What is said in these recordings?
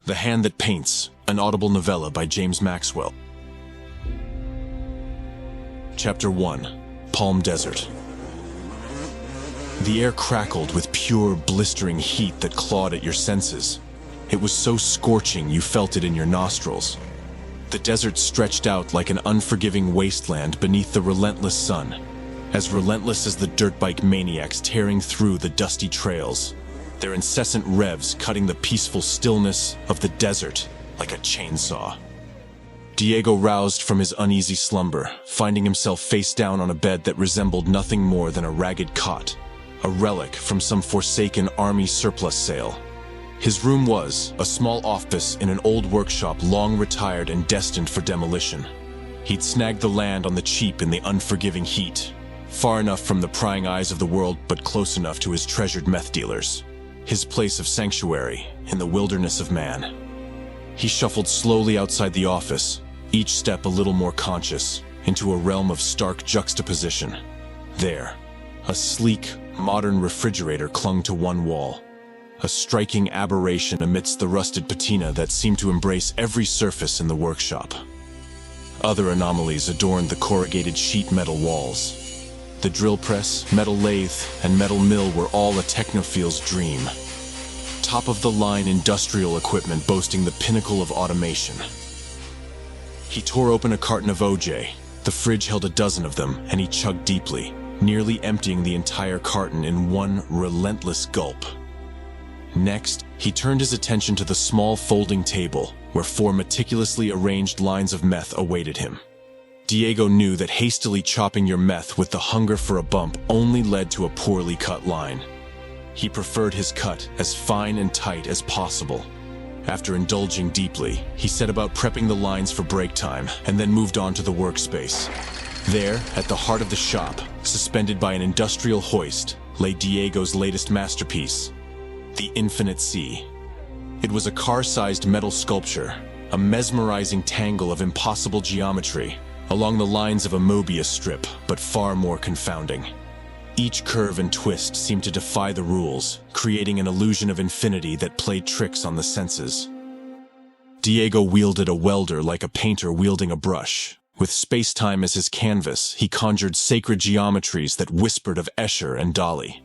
The Hand That Paints, an audible novella by James Maxwell. Chapter 1. Palm Desert. The air crackled with pure, blistering heat that clawed at your senses. It was so scorching you felt it in your nostrils. The desert stretched out like an unforgiving wasteland beneath the relentless sun, as relentless as the dirt bike maniacs tearing through the dusty trails, their incessant revs cutting the peaceful stillness of the desert like a chainsaw. Diego roused from his uneasy slumber, finding himself face down on a bed that resembled nothing more than a ragged cot, a relic from some forsaken army surplus sale. His room was a small office in an old workshop long retired and destined for demolition. He'd snagged the land on the cheap in the unforgiving heat, far enough from the prying eyes of the world but close enough to his treasured meth dealers. His place of sanctuary in the wilderness of man. He shuffled slowly outside the office, each step a little more conscious, into a realm of stark juxtaposition. There, a sleek, modern refrigerator clung to one wall, a striking aberration amidst the rusted patina that seemed to embrace every surface in the workshop. Other anomalies adorned the corrugated sheet metal walls. The drill press, metal lathe, and metal mill were all a technophile's dream. Top-of-the-line industrial equipment boasting the pinnacle of automation. He tore open a carton of OJ. The fridge held a dozen of them, and he chugged deeply, nearly emptying the entire carton in one relentless gulp. Next, he turned his attention to the small folding table, where 4 meticulously arranged lines of meth awaited him. Diego knew that hastily chopping your meth with the hunger for a bump only led to a poorly cut line. He preferred his cut as fine and tight as possible. After indulging deeply, he set about prepping the lines for break time and then moved on to the workspace. There, at the heart of the shop, suspended by an industrial hoist, lay Diego's latest masterpiece, the Infinite Sea. It was a car-sized metal sculpture, a mesmerizing tangle of impossible geometry, along the lines of a Mobius strip, but far more confounding. Each curve and twist seemed to defy the rules, creating an illusion of infinity that played tricks on the senses. Diego wielded a welder like a painter wielding a brush. With space-time as his canvas, he conjured sacred geometries that whispered of Escher and Dali.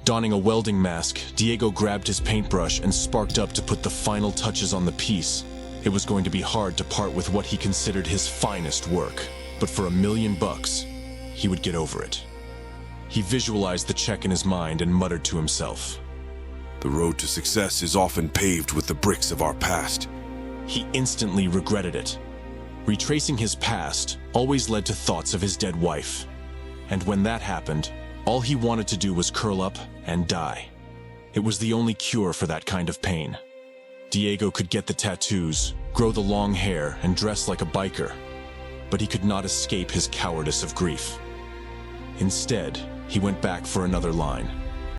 Donning a welding mask, Diego grabbed his paintbrush and sparked up to put the final touches on the piece. It was going to be hard to part with what he considered his finest work, but for $1 million, he would get over it. He visualized the check in his mind and muttered to himself. The road to success is often paved with the bricks of our past. He instantly regretted it. Retracing his past always led to thoughts of his dead wife. And when that happened, all he wanted to do was curl up and die. It was the only cure for that kind of pain. Diego could get the tattoos, grow the long hair, and dress like a biker, but he could not escape his cowardice of grief. Instead, he went back for another line.